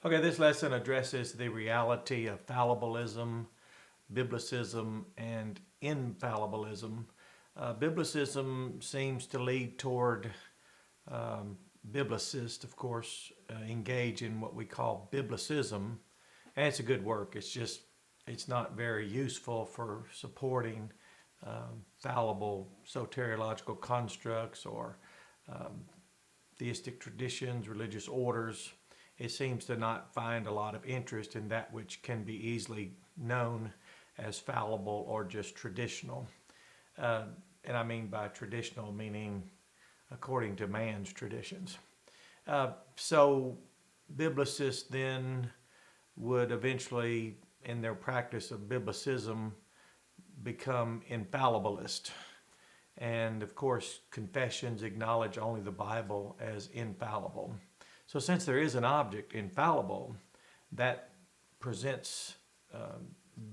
Okay, this lesson addresses the reality of fallibilism, Biblicism, and Infallibilism. Biblicism seems to lead toward Biblicists, of course, engage in what we call Biblicism, and it's a good work. It's not very useful for supporting fallible soteriological constructs or theistic traditions, religious orders. It seems to not find a lot of interest in that which can be easily known as fallible or just traditional. And I mean by traditional meaning according to man's traditions. So Biblicists then would eventually, in their practice of Biblicism, become Infallibilist. And of course, confessions acknowledge only the Bible as infallible. So since there is an object infallible, that presents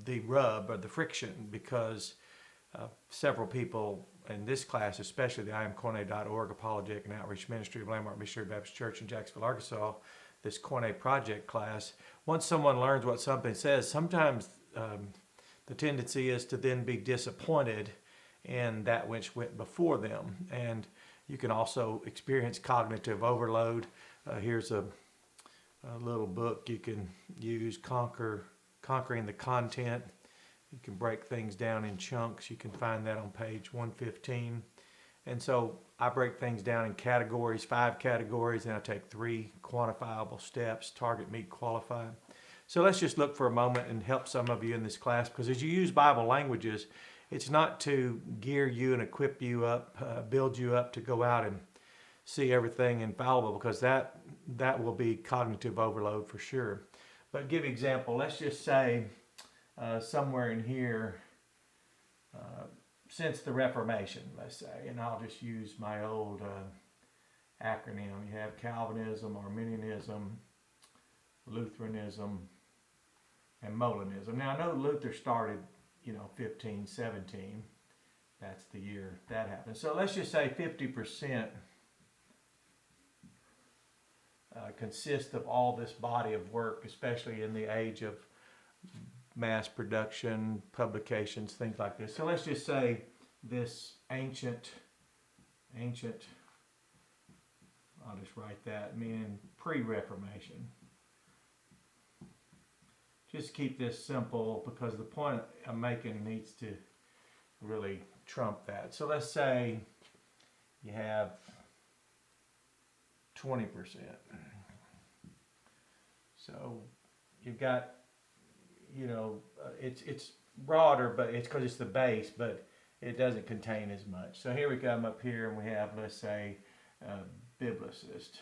the rub or the friction, because several people in this class, especially the IamCorne.org Apologetic and Outreach Ministry of Landmark Missionary Baptist Church in Jacksonville, Arkansas, this Corne Project class, once someone learns what something says, sometimes the tendency is to then be disappointed in that which went before them. And you can also experience cognitive overload. Here's a little book you can use, Conquering the Content. You can break things down in chunks. You can find that on page 115. And so I break things down in categories, 5 categories, and I take 3 quantifiable steps: target, meet, qualify. So let's just look for a moment and help some of you in this class, because as you use Bible languages, it's not to gear you and equip you up, build you up to go out and see everything infallible, because that will be cognitive overload for sure. But give example, let's just say somewhere in here, since the Reformation, let's say, and I'll just use my old acronym. You have Calvinism, Arminianism, Lutheranism, and Molinism. Now I know Luther started 1517. That's the year that happened. So let's just say 50% consist of all this body of work, especially in the age of mass production, publications, things like this. So let's just say this ancient, I'll just write that, meaning pre-Reformation. Just keep this simple, because the point I'm making needs to really trump that. So let's say you have 20%. So you've got, it's broader, but it's because it's the base, but it doesn't contain as much. So here we come up here and we have, let's say, Biblicist.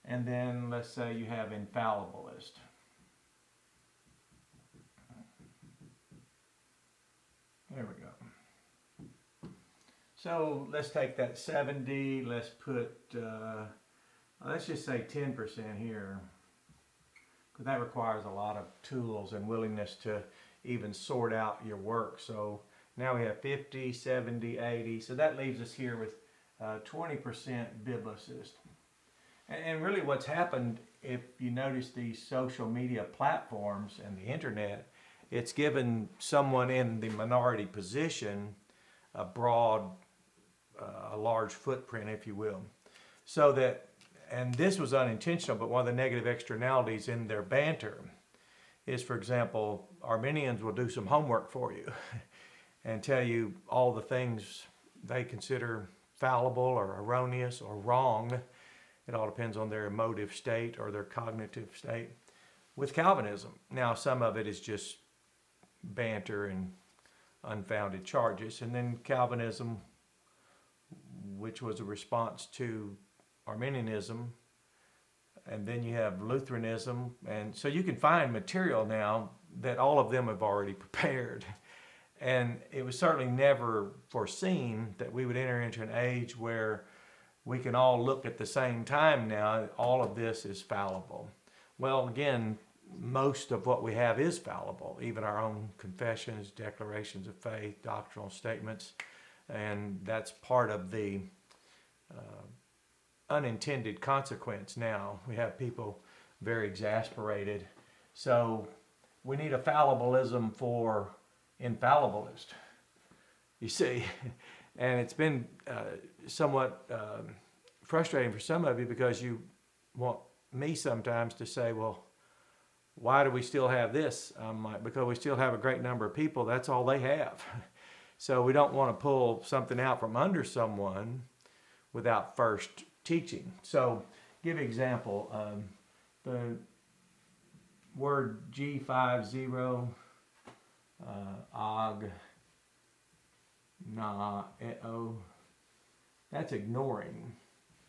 And then let's say you have Infallibilist. There we go. So let's take that 70, let's put, let's just say 10% here, because that requires a lot of tools and willingness to even sort out your work. So now we have 50, 70, 80, so that leaves us here with 20% Biblicist. And really what's happened, if you notice these social media platforms and the internet, it's given someone in the minority position a broad, a large footprint, if you will. So that, and this was unintentional, but one of the negative externalities in their banter is, for example, Arminians will do some homework for you and tell you all the things they consider fallible or erroneous or wrong. It all depends on their emotive state or their cognitive state. With Calvinism, now some of it is just banter and unfounded charges. And then Calvinism, which was a response to Arminianism, and then you have Lutheranism. And so you can find material now that all of them have already prepared. And it was certainly never foreseen that we would enter into an age where we can all look at the same time now. All of this is fallible. Well, again, most of what we have is fallible, even our own confessions, declarations of faith, doctrinal statements, and that's part of the unintended consequence now. We have people very exasperated. So we need a fallibilism for infallibilist, you see. And it's been somewhat frustrating for some of you, because you want me sometimes to say, well, why do we still have this? I'm like, because we still have a great number of people. That's all they have. So we don't want to pull something out from under someone without first teaching. So give an example. The word G50, og, na, e-o, that's ignoring.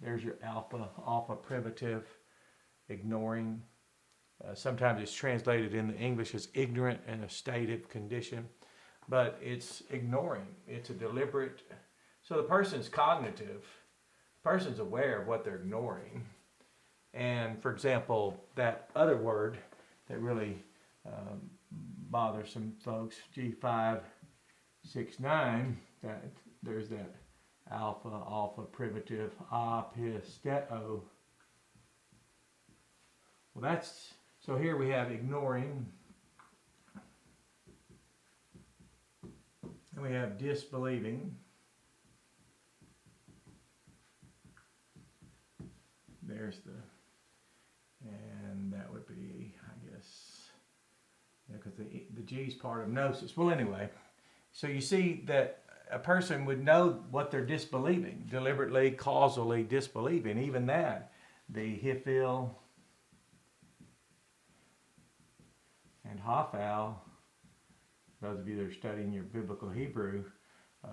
There's your alpha privative, ignoring. Sometimes it's translated in the English as ignorant in a stative condition, but it's ignoring. It's a deliberate. So the person's cognitive, the person's aware of what they're ignoring. And for example, that other word that really bothers some folks, G569, that there's that alpha privative, apisteo. Well, that's, so here we have ignoring, and we have disbelieving. There's the, and that would be, I guess, because the G's part of gnosis. Well, anyway, so you see that a person would know what they're disbelieving, deliberately, causally disbelieving. Even that, the hifil and hafal, those of you that are studying your biblical Hebrew,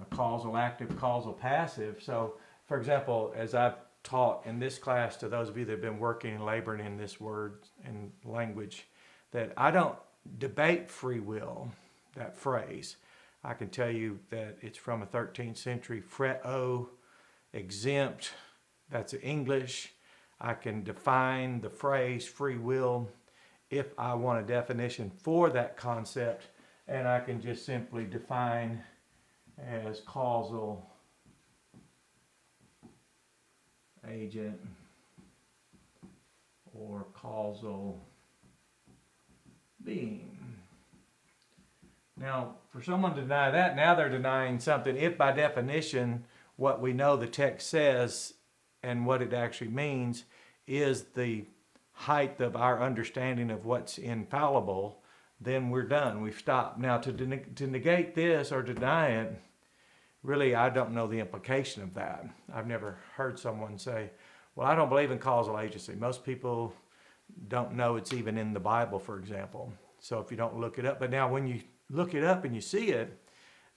causal active, causal passive. So, for example, as I've taught in this class to those of you that have been working and laboring in this word and language, that I don't debate free will, that phrase. I can tell you that it's from a 13th century freo, exempt, that's English. I can define the phrase free will if I want a definition for that concept, and I can just simply define as causal agent or causal being. Now, for someone to deny that, now they're denying something. If by definition what we know the text says and what it actually means is the height of our understanding of what's infallible, then we're done. We've stopped. Now, to negate this or deny it, really, I don't know the implication of that. I've never heard someone say, well, I don't believe in causal agency. Most people don't know it's even in the Bible, for example. So if you don't look it up, but now when you look it up and you see it,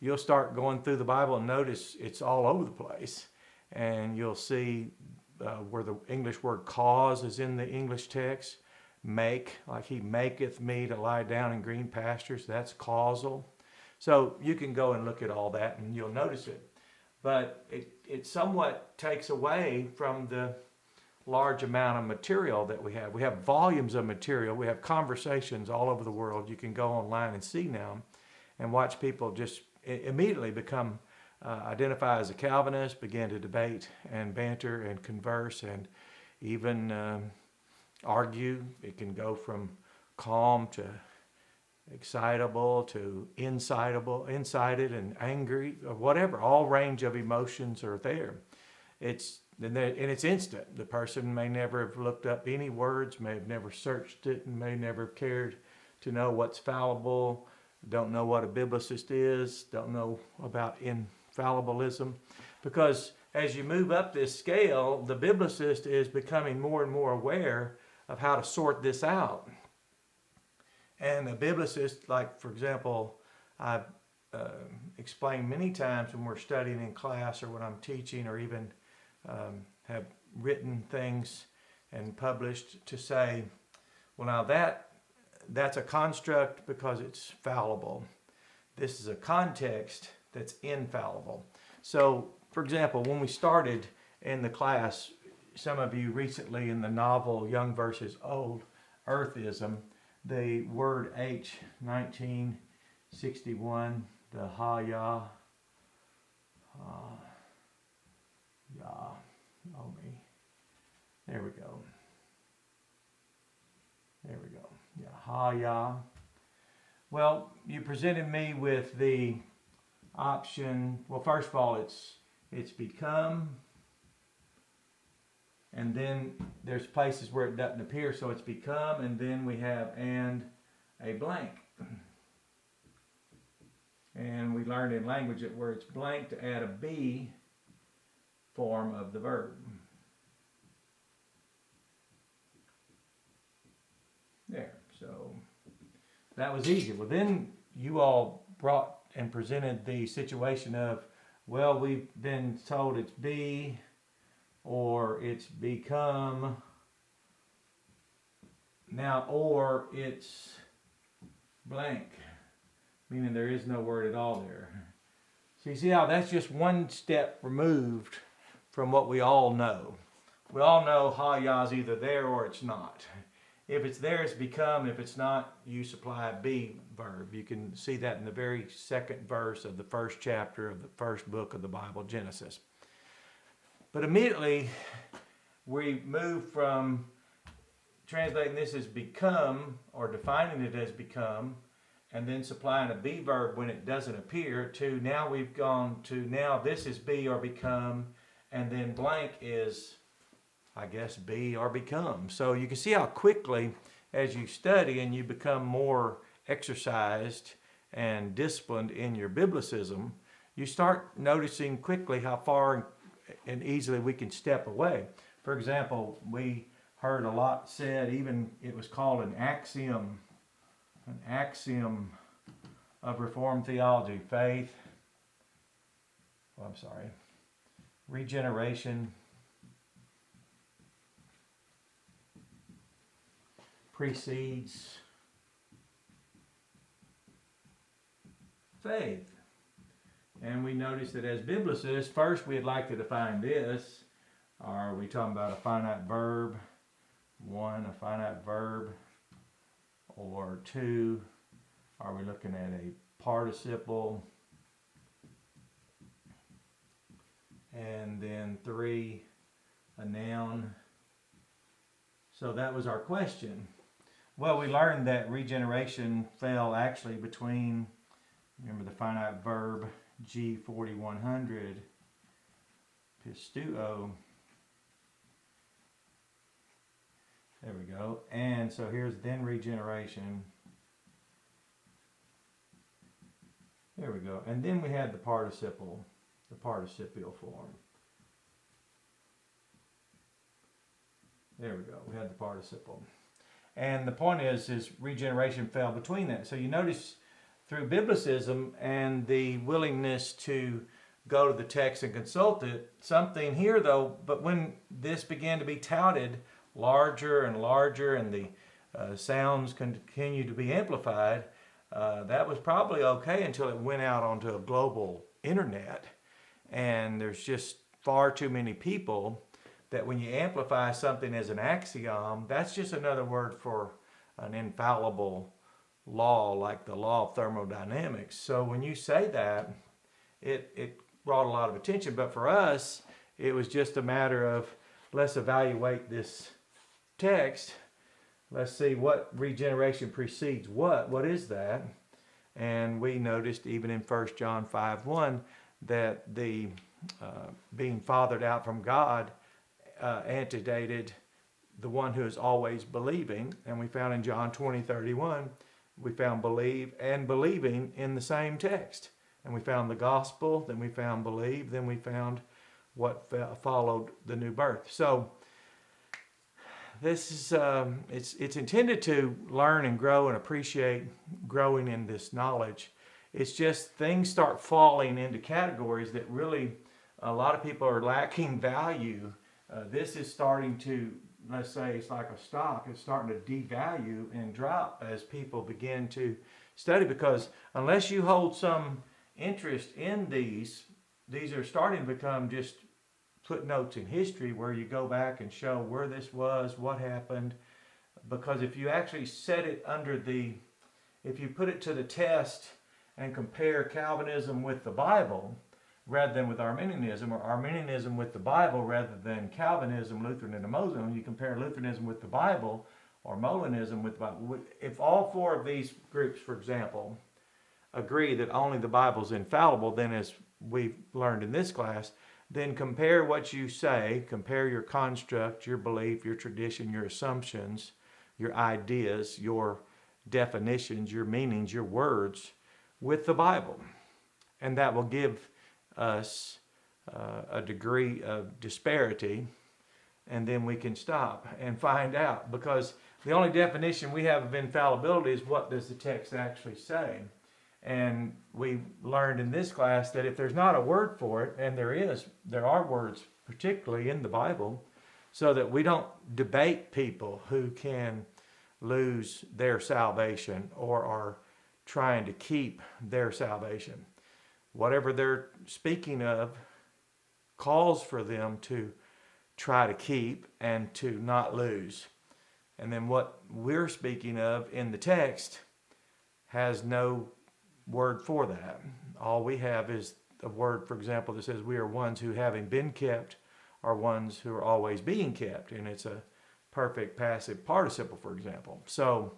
you'll start going through the Bible and notice it's all over the place. And you'll see where the English word cause is in the English text. Make, like he maketh me to lie down in green pastures, that's causal. So you can go and look at all that and you'll notice it. But it somewhat takes away from the large amount of material that we have. We have volumes of material. We have conversations all over the world. You can go online and see now and watch people just immediately become identify as a Calvinist, begin to debate and banter and converse and even argue. It can go from calm to excitable to incited and angry, or whatever. All range of emotions are there. And it's instant. The person may never have looked up any words, may have never searched it, and may never have cared to know what's fallible, don't know what a Biblicist is, don't know about infallibilism. Because as you move up this scale, the Biblicist is becoming more and more aware of how to sort this out. And a Biblicist, like for example, I've explained many times when we're studying in class or when I'm teaching or even have written things and published to say, well, now that's a construct because it's fallible. This is a context that's infallible. So, for example, when we started in the class, some of you recently in the novel Young versus Old, Earthism, the word H, 1961, the ha-ya, Yah, Omi. There we go. There we go. Yeah, ha-ya. Well, you presented me with the option. Well, first of all, it's become, and then there's places where it doesn't appear, so it's become, and then we have and a blank. And we learned in language that where it's blank to add a be form of the verb. There, so that was easy. Well, then you all brought and presented the situation of, well, we've been told it's be, or it's become, now, or it's blank, meaning there is no word at all there. So you see how that's just one step removed from what we all know. We all know ha-ya's either there or it's not. If it's there, it's become. If it's not, you supply a be verb. You can see that in the very second verse of the first chapter of the first book of the Bible, Genesis. But immediately, we move from translating this as become, or defining it as become, and then supplying a be verb when it doesn't appear, to now we've gone to now this is be or become, and then blank is, I guess, be or become. So you can see how quickly, as you study and you become more exercised and disciplined in your Biblicism, you start noticing quickly how far and easily we can step away. For example, we heard a lot said, even it was called an axiom of Reformed theology, faith, regeneration precedes faith. And we notice that as Biblicists, first we'd like to define this. Are we talking about a finite verb? One, a finite verb. Or two, are we looking at a participle? And then three, a noun. So that was our question. Well, we learned that regeneration fell actually between, remember the finite verb, G4100, pistuo. There we go. And so here's then regeneration. There we go. And then we had the participle, the participial form. There we go. We had the participle. And the point is regeneration fell between that. So you notice through Biblicism and the willingness to go to the text and consult it, something here though, but when this began to be touted larger and larger and the sounds continue to be amplified, that was probably okay until it went out onto a global internet. And there's just far too many people that when you amplify something as an axiom, that's just another word for an infallible law, like the law of thermodynamics. So when you say that, it brought a lot of attention. But for us, it was just a matter of, let's evaluate this text. Let's see what regeneration precedes what is that? And we noticed even in 1 John 5:1 that the being fathered out from God antedated the one who is always believing. And we found in John 20:31, we found believe and believing in the same text. And we found the gospel, then we found believe, then we found what followed the new birth. So this is it's intended to learn and grow and appreciate growing in this knowledge. It's just things start falling into categories that really a lot of people are lacking value. This is starting to, let's say it's like a stock, it's starting to devalue and drop as people begin to study, because unless you hold some interest in these are starting to become just footnotes in history where you go back and show where this was, what happened. Because if you actually set it if you put it to the test and compare Calvinism with the Bible, rather than with Arminianism, or Arminianism with the Bible rather than Calvinism, Lutheranism, and Molinism. You compare Lutheranism with the Bible or Molinism with the Bible. If all four of these groups, for example, agree that only the Bible is infallible, then as we've learned in this class, then compare what you say, compare your construct, your belief, your tradition, your assumptions, your ideas, your definitions, your meanings, your words with the Bible. And that will give us a degree of disparity, and then we can stop and find out, because the only definition we have of infallibility is what does the text actually say. And we learned in this class that if there's not a word for it, and there are words particularly in the Bible, so that we don't debate people who can lose their salvation or are trying to keep their salvation. Whatever they're speaking of calls for them to try to keep and to not lose. And then what we're speaking of in the text has no word for that. All we have is a word, for example, that says we are ones who, having been kept, are ones who are always being kept. And it's a perfect passive participle, for example. So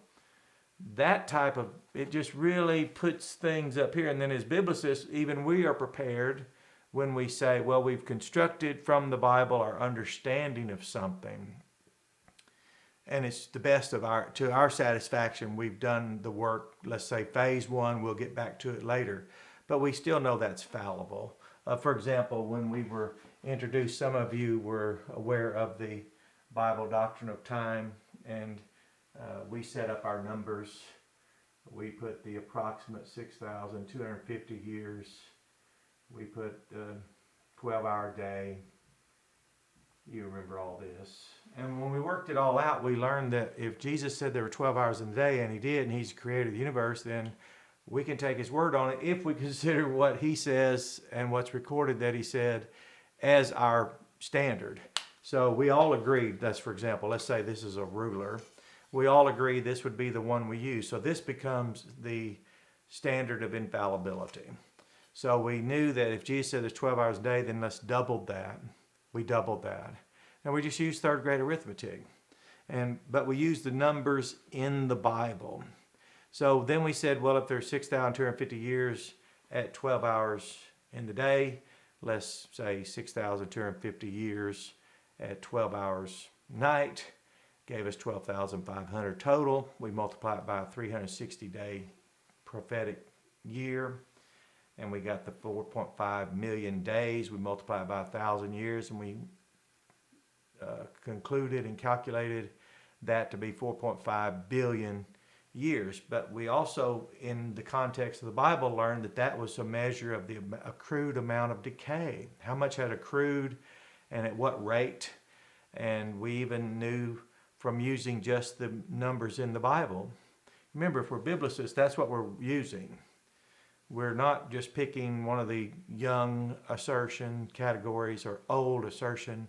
that type of, it just really puts things up here. And then as Biblicists, even we are prepared when we say, well, we've constructed from the Bible our understanding of something, and it's the best to our satisfaction. We've done the work, let's say phase one, we'll get back to it later, but we still know that's fallible. For example, when we were introduced, some of you were aware of the Bible doctrine of time, and we set up our numbers. We put the approximate 6,250 years. We put 12-hour day. You remember all this. And when we worked it all out, we learned that if Jesus said there were 12 hours in a day, and he did, and he's created the universe, then we can take his word on it if we consider what he says and what's recorded that he said as our standard. So we all agreed, that's, for example, let's say this is a ruler. We all agree this would be the one we use. So this becomes the standard of infallibility. So we knew that if Jesus said there's 12 hours a day, then let's double that. We doubled that. And we just used third grade arithmetic. But we used the numbers in the Bible. So then we said, well, if there's 6,250 years at 12 hours in the day, let's say 6,250 years at 12 hours night, gave us 12,500 total. We multiply it by a 360-day prophetic year, and we got the 4.5 million days. We multiplied by 1,000 years, and we concluded and calculated that to be 4.5 billion years. But we also, in the context of the Bible, learned that that was a measure of the accrued amount of decay. How much had accrued and at what rate. And we even knew from using just the numbers in the Bible. Remember, if we're Biblicists, that's what we're using. We're not just picking one of the young assertion categories or old assertion,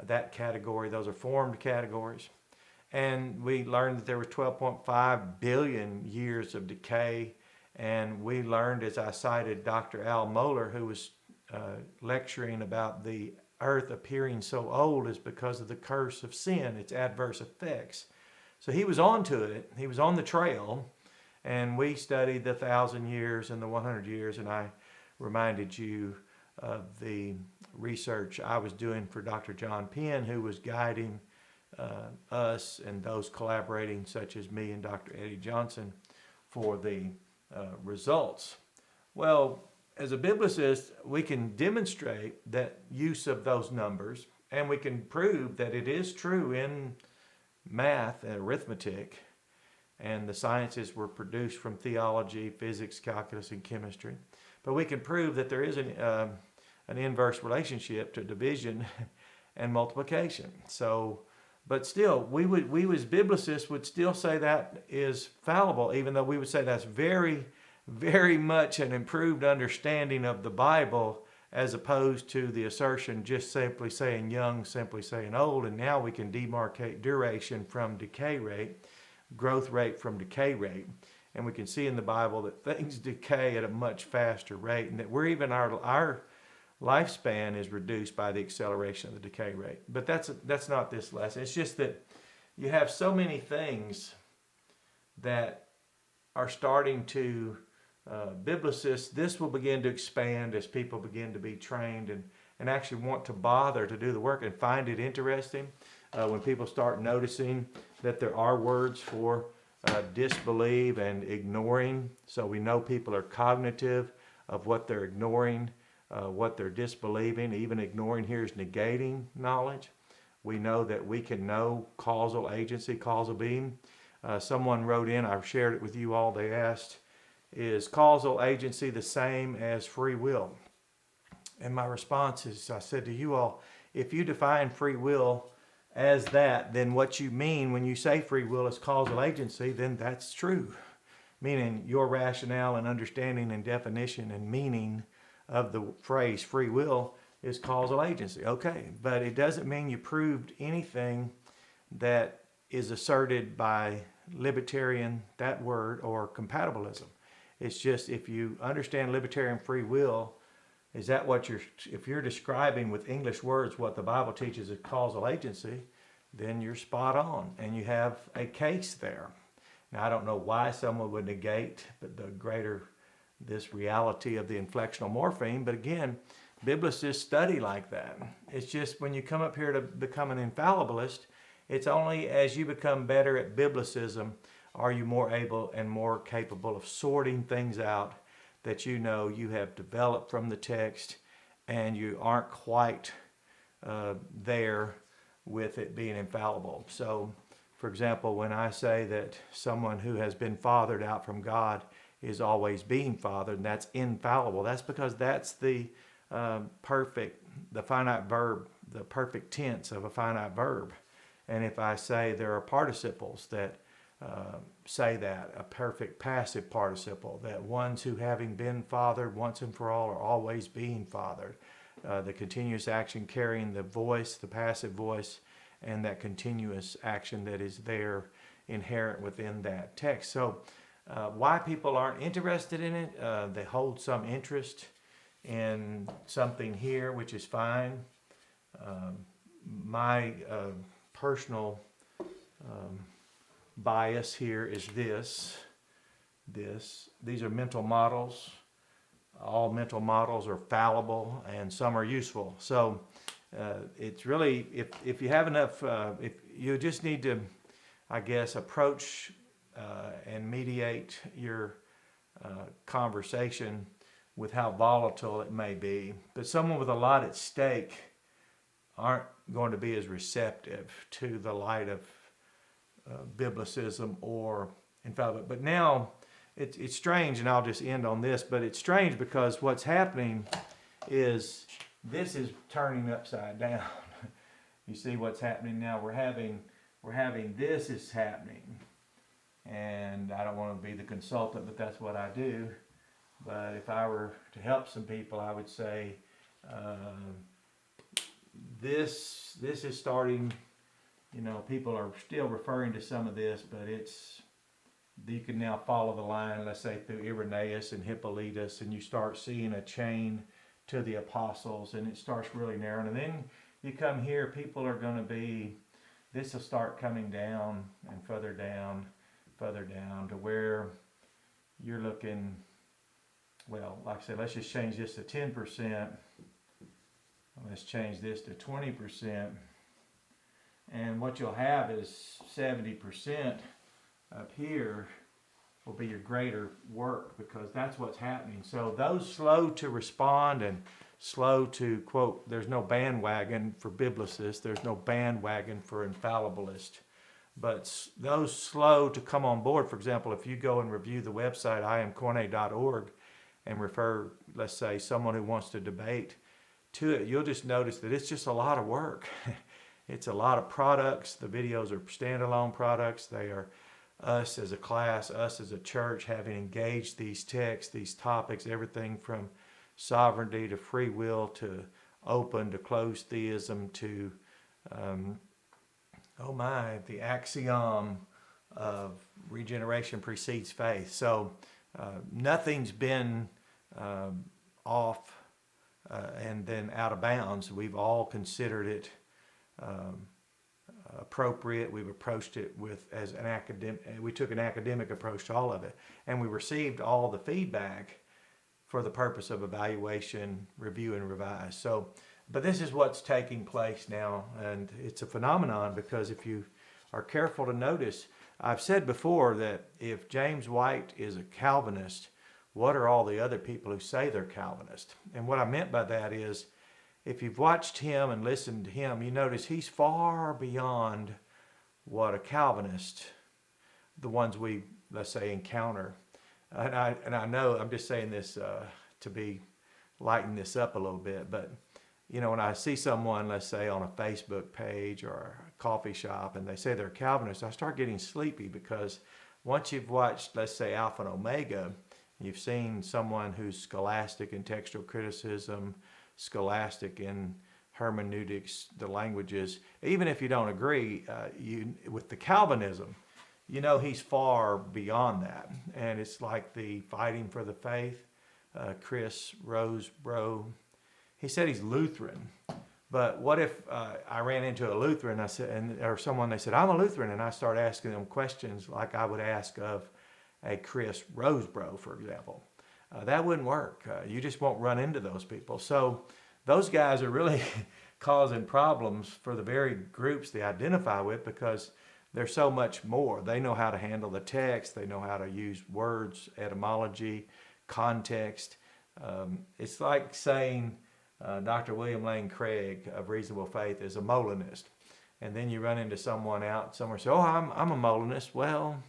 that category. Those are formed categories. And we learned that there was 12.5 billion years of decay. And we learned, as I cited Dr. Al Mohler, who was lecturing about the earth appearing so old is because of the curse of sin, its adverse effects. So he was on to it. He was on the trail. And we studied the 1,000 years and the 100 years. And I reminded you of the research I was doing for Dr. John Penn, who was guiding us and those collaborating, such as me and Dr. Eddie Johnson, for the results. Well, as a Biblicist, we can demonstrate that use of those numbers, and we can prove that it is true in math and arithmetic, and the sciences were produced from theology, physics, calculus, and chemistry. But we can prove that there is an inverse relationship to division and multiplication. So, but still, we as Biblicists would still say that is fallible, even though we would say that's very, very much an improved understanding of the Bible, as opposed to the assertion just simply saying young, simply saying old. And now we can demarcate duration from decay rate, growth rate from decay rate. And we can see in the Bible that things decay at a much faster rate, and that we're even our lifespan is reduced by the acceleration of the decay rate. But that's not this lesson. It's just that you have so many things that are starting to, Biblicists, this will begin to expand as people begin to be trained and actually want to bother to do the work and find it interesting. When people start noticing that there are words for disbelieve and ignoring, so we know people are cognitive of what they're ignoring, what they're disbelieving. Even ignoring here is negating knowledge. We know that we can know causal agency, causal being. Someone wrote in, I've shared it with you all, they asked, is causal agency the same as free will? And my response is, I said to you all, if you define free will as that, then what you mean when you say free will is causal agency, then that's true. Meaning your rationale and understanding and definition and meaning of the phrase free will is causal agency. Okay, but it doesn't mean you proved anything that is asserted by libertarian, that word, or compatibilism. It's just if you understand libertarian free will, is that what if you're describing with English words what the Bible teaches as causal agency, then you're spot on and you have a case there. Now, I don't know why someone would negate this reality of the inflectional morpheme, but again, Biblicists study like that. It's just when you come up here to become an infallibilist, it's only as you become better at Biblicism are you more able and more capable of sorting things out that you know you have developed from the text and you aren't quite there with it being infallible. So, for example, when I say that someone who has been fathered out from God is always being fathered, and that's infallible, that's because that's the finite verb, the perfect tense of a finite verb. And if I say there are participles that say that, a perfect passive participle, that ones who having been fathered once and for all are always being fathered, the continuous action carrying the voice, the passive voice, and that continuous action that is there inherent within that text. So why people aren't interested in it, they hold some interest in something here, which is fine. My personal bias here is this. These are mental models. All mental models are fallible and some are useful. So it's really, if you have enough, if you just need to, I guess, approach and mediate your conversation with how volatile it may be. But someone with a lot at stake aren't going to be as receptive to the light of Biblicism or infallibility. But now it's strange, and I'll just end on this, but it's strange because what's happening is this is turning upside down. You see what's happening now? We're having this is happening. And I don't want to be the consultant, but that's what I do. But if I were to help some people, I would say this is starting, people are still referring to some of this, but you can now follow the line, let's say through Irenaeus and Hippolytus, and you start seeing a chain to the apostles, and it starts really narrowing. And then you come here, people are going to be, this will start coming down and further down to where you're looking, well, like I said, let's just change this to 10%. Let's change this to 20%. And what you'll have is 70% up here will be your greater work, because that's what's happening. So those slow to respond and slow to, quote, there's no bandwagon for Biblicists, there's no bandwagon for Infallibilist. But those slow to come on board, for example, if you go and review the website iamcorne.org and refer, let's say, someone who wants to debate to it, you'll just notice that it's just a lot of work. It's a lot of products. The videos are standalone products. They are us as a class, us as a church, having engaged these texts, these topics, everything from sovereignty to free will to open to closed theism to the axiom of regeneration precedes faith. So nothing's been off and then out of bounds. We've all considered it appropriate. We've approached it as an academic. We took an academic approach to all of it, and we received all the feedback for the purpose of evaluation, review, and revise. So, but this is what's taking place now, and it's a phenomenon because if you are careful to notice, I've said before that if James White is a Calvinist, what are all the other people who say they're Calvinist? And what I meant by that is, if you've watched him and listened to him, you notice he's far beyond what a Calvinist, the ones we, let's say, encounter. And I know I'm just saying this to lighten this up a little bit, but when I see someone, let's say, on a Facebook page or a coffee shop, and they say they're Calvinist, I start getting sleepy because once you've watched, let's say, Alpha and Omega, you've seen someone who's scholastic in textual criticism, scholastic in hermeneutics, the languages. Even if you don't agree with the Calvinism, he's far beyond that. And it's like the Fighting for the Faith, Chris Rosebrough. He said he's Lutheran. But what if I ran into a Lutheran or someone, they said, I'm a Lutheran, and I start asking them questions like I would ask of a Chris Rosebrough, for example. That wouldn't work. You just won't run into those people. So those guys are really causing problems for the very groups they identify with because they're so much more. They know how to handle the text. They know how to use words, etymology, context. It's like saying Dr. William Lane Craig of Reasonable Faith is a Molinist. And then you run into someone out somewhere and say, oh, I'm a Molinist. Well,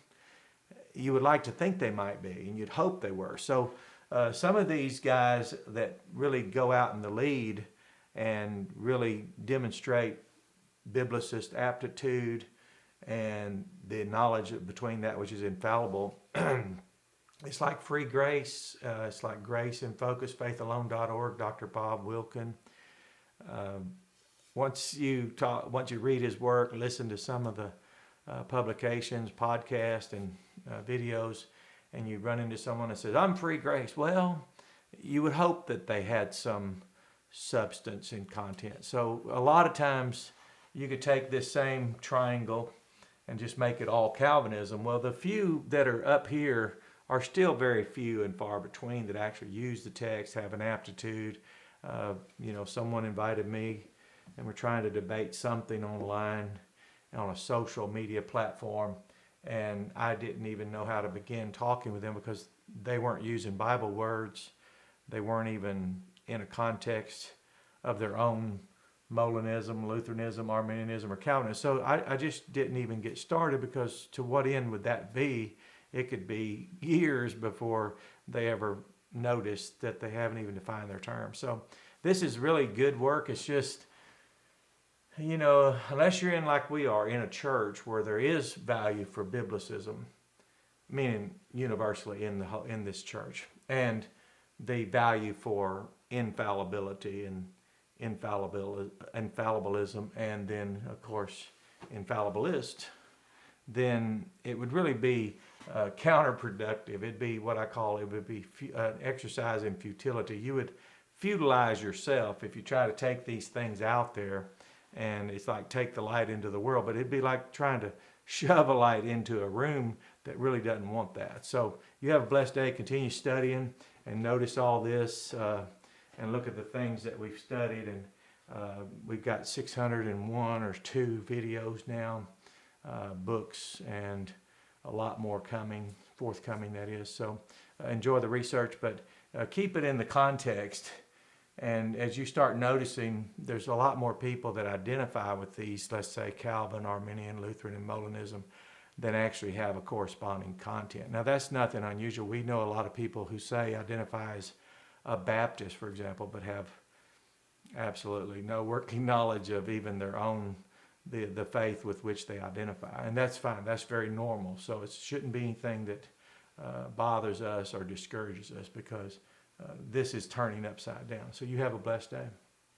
you would like to think they might be, and you'd hope they were. So some of these guys that really go out in the lead and really demonstrate Biblicist aptitude and the knowledge between that which is infallible, it's like free grace. It's like Grace in Focus, faithalone.org, Dr. Bob Wilkin. Once you read his work, listen to some of the publications, podcasts, and videos, and you run into someone that says, I'm free grace. Well, you would hope that they had some substance and content. So a lot of times you could take this same triangle and just make it all Calvinism. Well, the few that are up here are still very few and far between that actually use the text, have an aptitude. Someone invited me, and we're trying to debate something online on a social media platform, and I didn't even know how to begin talking with them because they weren't using Bible words. They weren't even in a context of their own Molinism, Lutheranism, Arminianism, or Calvinism. So I just didn't even get started because to what end would that be? It could be years before they ever noticed that they haven't even defined their terms. So this is really good work. It's just, unless you're in, like we are, in a church where there is value for Biblicism, meaning universally in this church, and the value for infallibility and infallibilism, and then, of course, infallibilist, then it would really be counterproductive. It'd be what I call, it would be an exercise in futility. You would futilize yourself if you try to take these things out there, and it's like take the light into the world, but it'd be like trying to shove a light into a room that really doesn't want that. So you have a blessed day. Continue studying and notice all this and look at the things that we've studied. And we've got 601 or 2 videos now, books, and a lot more forthcoming, that is. So enjoy the research, but keep it in the context. And as you start noticing, there's a lot more people that identify with these, let's say Calvin, Arminian, Lutheran, and Molinism, than actually have a corresponding content. Now that's nothing unusual. We know a lot of people who say identify as a Baptist, for example, but have absolutely no working knowledge of even their own, the faith with which they identify. And that's fine. That's very normal. So it shouldn't be anything that bothers us or discourages us, because this is turning upside down. So you have a blessed day.